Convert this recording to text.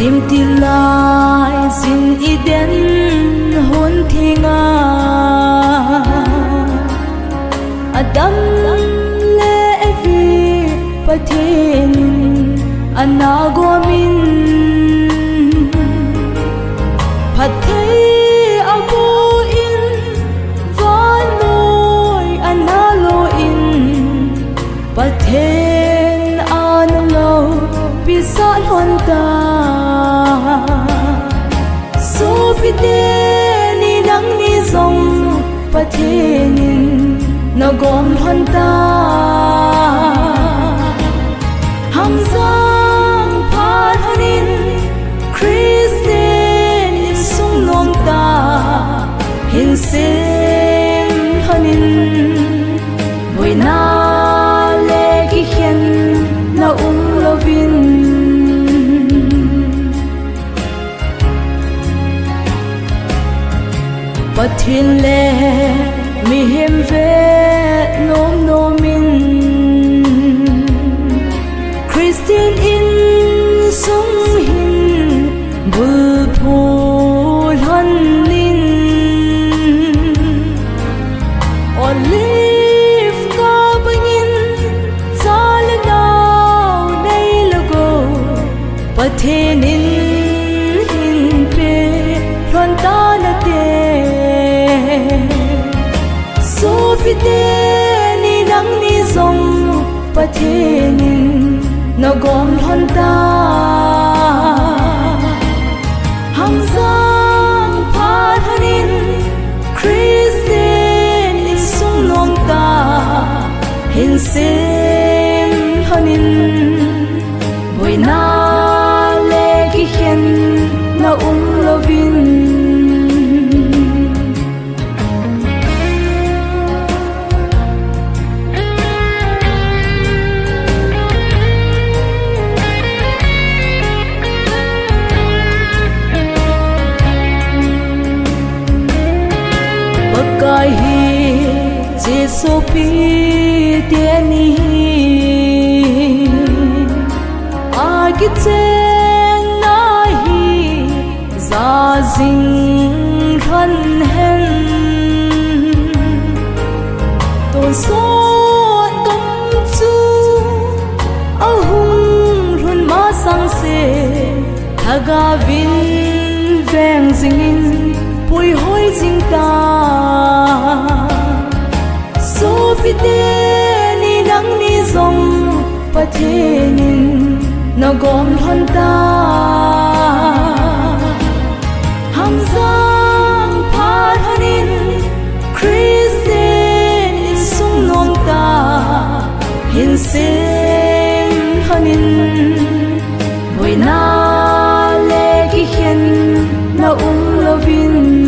sim ti lai sin iden hon thinga adam le evi pathin anagomin pathei abu in vanoi analo in pathen anlo pisal honta so pite ni nang ni zong pathenin nagom honta hamzang phanin Christian in sung nom ta hin sim hanin boina le ki hian na lovin pathin le mi him ve nom nomin Christian in sung hin bul phul han nin olive ka bangin chal nau nei logo pathin in hin pe thon ta na te so pite ni nang ni zong pathenin nagom honta hamzang phanin Christian in sung nom ta hin sim hanin boina le ki hian na lovin kai hi jesu pi tiani agi chen na hi za jing khan hen ton so tom chu ahung run ma sang se thaga vin veng jingin pui hoi jing ta so pite ni nang ni zong pathenin nagom honta hamzang phanin Christian in sung nom ta hin sim hanin boina le ki hian na lovin